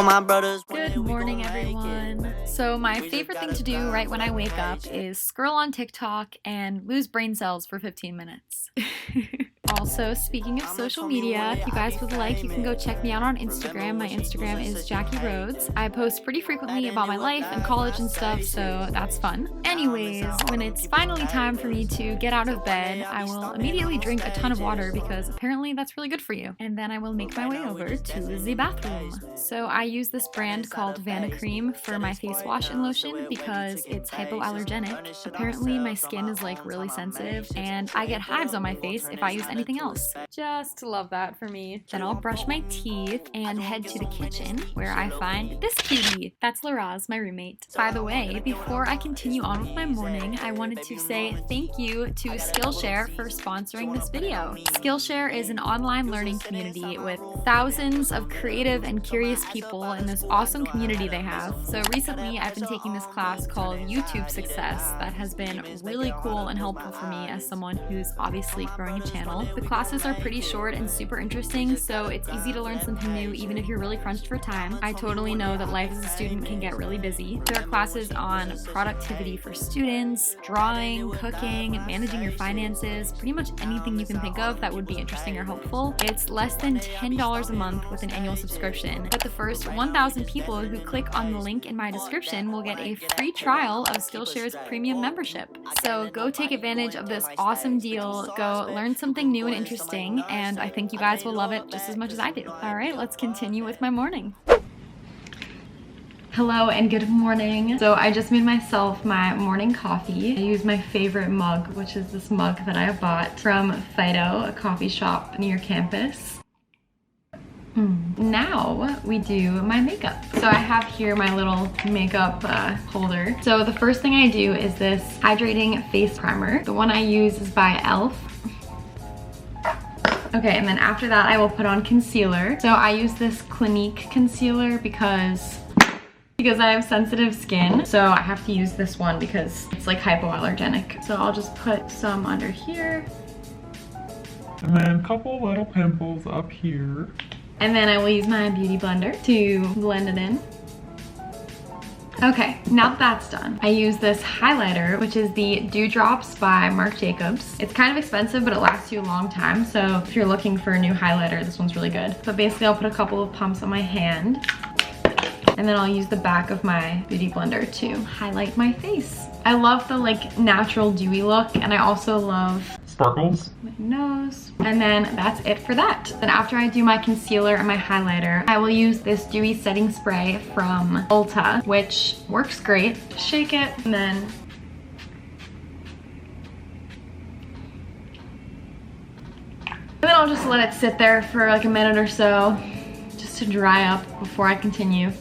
my brothers. Good morning, everyone. So my favorite thing to do right when I wake up is scroll on TikTok and lose brain cells for 15 minutes. Also, speaking of social media, if you guys would like, you can go check me out on Instagram. My Instagram is Jackie Rhodes. I post pretty frequently about my life and college and stuff, so that's fun. Anyways, when it's finally time for me to get out of bed, I will immediately drink a ton of water because apparently that's really good for you. And then I will make my way over to the bathroom. So I use this brand called Cream for my face wash and lotion because it's hypoallergenic. Apparently my skin is like really sensitive and I get hives on my face if I use anything else. Just love that for me. Then I'll brush my teeth and head to the kitchen where I find this cutie. That's Laraz, my roommate. By the way, before I continue on with my morning, I wanted to say thank you to Skillshare for sponsoring this video. Skillshare is an online learning community with thousands of creative and curious people in this awesome community they have. So recently I've been taking this class called YouTube Success that has been really cool and helpful for me as someone who's obviously growing a channel. The classes are pretty short and super interesting, so it's easy to learn something new even if you're really crunched for time. I totally know that life as a student can get really busy. There are classes on productivity for students, drawing, cooking, managing your finances, pretty much anything you can think of that would be interesting or helpful. It's less than $10 a month with an annual subscription, but the first 1,000 people who click on the link in my description will get a free trial of Skillshare's premium membership. So go take advantage of this awesome deal, go learn something new and interesting, and I think you guys will love it just as much as I do. Alright, let's continue with my morning. Hello and good morning. So I just made myself my morning coffee. I use my favorite mug, which is this mug that I bought from Fido, a coffee shop near campus. Now we do my makeup. So I have here my little makeup holder. So the first thing I do is this hydrating face primer. The one I use is by e.l.f. Okay, and then after that I will put on concealer. So I use this Clinique concealer because I have sensitive skin. So I have to use this one because it's like hypoallergenic. So I'll just put some under here. And then a couple little pimples up here. And then I will use my beauty blender to blend it in. Okay, now that that's done, I use this highlighter, which is the Dewdrops by Marc Jacobs. It's kind of expensive, but it lasts you a long time. So if you're looking for a new highlighter, this one's really good. But basically I'll put a couple of pumps on my hand. And then I'll use the back of my beauty blender to highlight my face. I love the like natural dewy look, and I also love sparkles, my nose. And then that's it for that. Then after I do my concealer and my highlighter, I will use this dewy setting spray from Ulta, which works great. Shake it, and then I'll just let it sit there for like a minute or so just to dry up before I continue.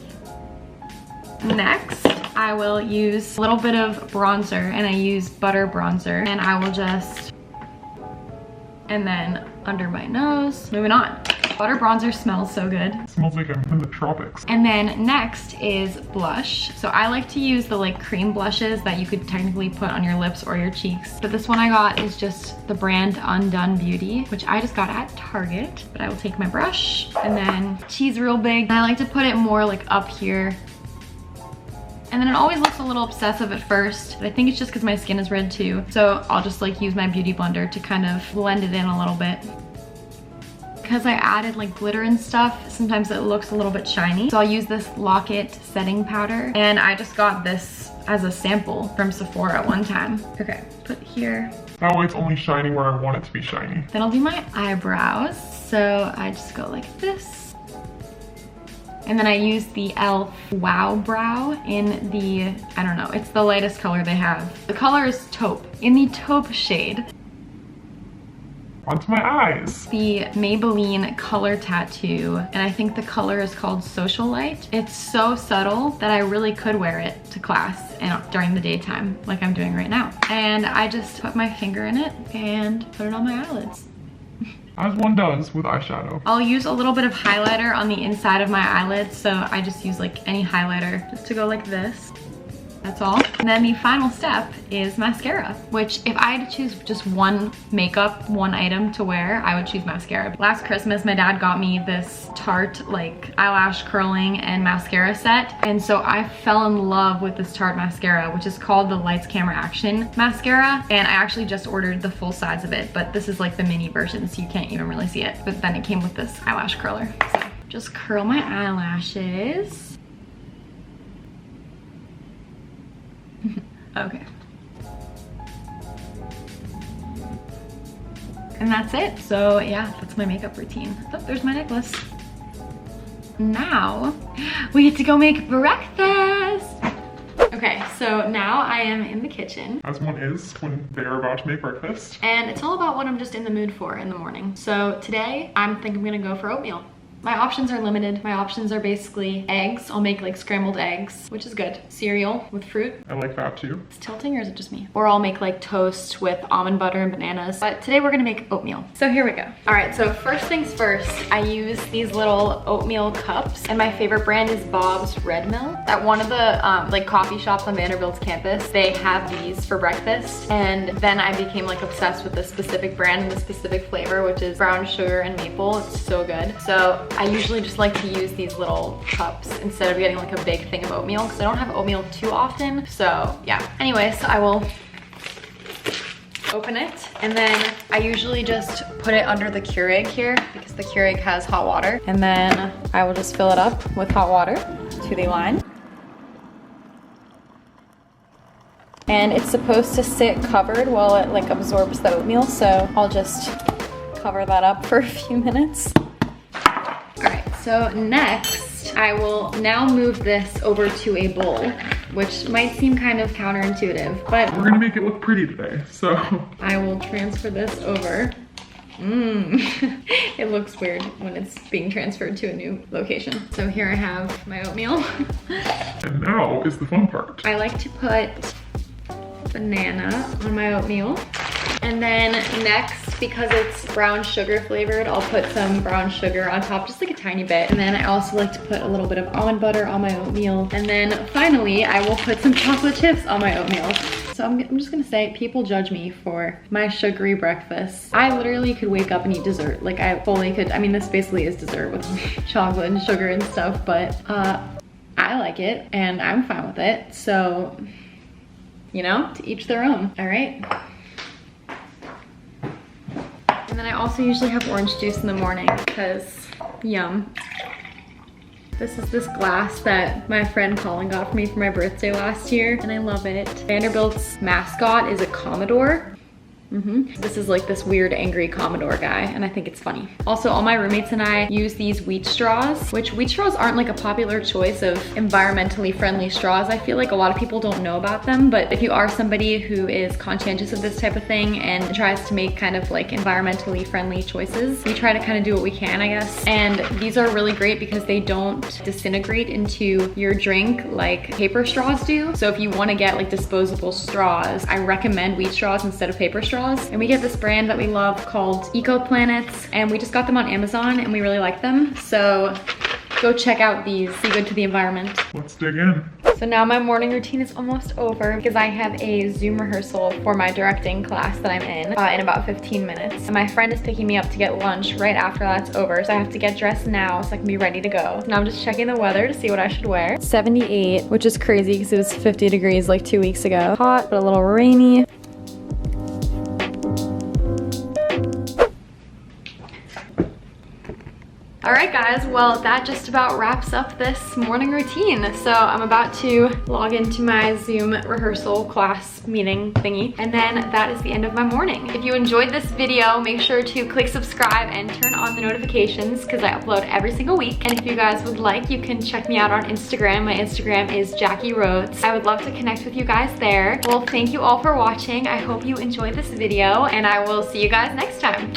Next, I will use a little bit of bronzer, and I use butter bronzer, and I will just, and then under my nose. Moving on. Butter bronzer smells so good. It smells like I'm in the tropics. And then next is blush. So I like to use the like cream blushes that you could technically put on your lips or your cheeks. But this one I got is just the brand Undone Beauty, which I just got at Target. But I will take my brush and then cheese real big. And I like to put it more like up here. And then it always looks a little obsessive at first, but I think it's just because my skin is red too. So I'll just like use my beauty blender to kind of blend it in a little bit. Because I added like glitter and stuff, sometimes it looks a little bit shiny. So I'll use this Lock-It setting powder, and I just got this as a sample from Sephora one time. Okay, put here. That way it's only shining where I want it to be shiny. Then I'll do my eyebrows. So I just go like this. And then I use the e.l.f. Wow Brow in the, I don't know, it's the lightest color they have. The color is taupe, in the taupe shade. Onto my eyes. The Maybelline Color Tattoo, and I think the color is called Socialite. It's so subtle that I really could wear it to class and during the daytime, like I'm doing right now. And I just put my finger in it and put it on my eyelids. As one does with eyeshadow. I'll use a little bit of highlighter on the inside of my eyelids, so I just use like any highlighter just to go like this. That's all. And then the final step is mascara, which if I had to choose just one makeup, one item to wear, I would choose mascara. Last Christmas, my dad got me this Tarte like eyelash curling and mascara set. And so I fell in love with this Tarte mascara, which is called the Lights Camera Action mascara. And I actually just ordered the full size of it, but this is like the mini version, so you can't even really see it. But then it came with this eyelash curler. So just curl my eyelashes. Okay. And that's it. So yeah, that's my makeup routine. Oh, there's my necklace. Now we get to go make breakfast. Okay, so now I am in the kitchen. As one is when they're about to make breakfast. And it's all about what I'm just in the mood for in the morning. So today, I think I'm gonna go for oatmeal. My options are limited. My options are basically eggs. I'll make like scrambled eggs, which is good. Cereal with fruit. I like that too. It's tilting or is it just me? Or I'll make like toast with almond butter and bananas. But today we're gonna make oatmeal. So here we go. All right, so first things first, I use these little oatmeal cups and my favorite brand is Bob's Red Mill. At one of the like coffee shops on Vanderbilt's campus, they have these for breakfast. And then I became like obsessed with this specific brand and the specific flavor, which is brown sugar and maple. It's so good. So I usually just like to use these little cups instead of getting like a big thing of oatmeal because I don't have oatmeal too often. So yeah. Anyways, I will open it and then I usually just put it under the Keurig here because the Keurig has hot water. And then I will just fill it up with hot water to the line. And it's supposed to sit covered while it like absorbs the oatmeal. So I'll just cover that up for a few minutes. So next, I will now move this over to a bowl, which might seem kind of counterintuitive, but we're gonna make it look pretty today, so. I will transfer this over. It looks weird when it's being transferred to a new location. So here I have my oatmeal. And now is the fun part. I like to put banana on my oatmeal. And then next, because it's brown sugar flavored, I'll put some brown sugar on top, just like a tiny bit. And then I also like to put a little bit of almond butter on my oatmeal. And then finally, I will put some chocolate chips on my oatmeal. So I'm just gonna say, people judge me for my sugary breakfast. I literally could wake up and eat dessert. Like I fully could, I mean, this basically is dessert with chocolate and sugar and stuff, but I like it and I'm fine with it. So, you know, to each their own, all right? And then I also usually have orange juice in the morning because yum. This is this glass that my friend Colin got for me for my birthday last year and I love it. Vanderbilt's mascot is a Commodore. This is like this weird angry Commodore guy and I think it's funny. Also, all my roommates and I use these wheat straws, which wheat straws aren't like a popular choice of environmentally friendly straws. I feel like a lot of people don't know about them, but if you are somebody who is conscientious of this type of thing and tries to make kind of like environmentally friendly choices, we try to kind of do what we can, I guess. And these are really great because they don't disintegrate into your drink like paper straws do. So if you want to get like disposable straws, I recommend wheat straws instead of paper straws. And we get this brand that we love called Eco Planets, and we just got them on Amazon and we really like them. So go check out these, be good to the environment. Let's dig in. So now my morning routine is almost over because I have a Zoom rehearsal for my directing class that I'm in about 15 minutes. And my friend is picking me up to get lunch right after that's over. So I have to get dressed now so I can be ready to go. Now I'm just checking the weather to see what I should wear. 78, which is crazy because it was 50 degrees like 2 weeks ago. Hot, but a little rainy. All right guys, well that just about wraps up this morning routine. So I'm about to log into my Zoom rehearsal class meeting thingy, and then that is the end of my morning. If you enjoyed this video, make sure to click subscribe and turn on the notifications because I upload every single week. And if you guys would like, you can check me out on Instagram. My Instagram is Jackie Rhodes. I would love to connect with you guys there. Well, thank you all for watching. I hope you enjoyed this video and I will see you guys next time.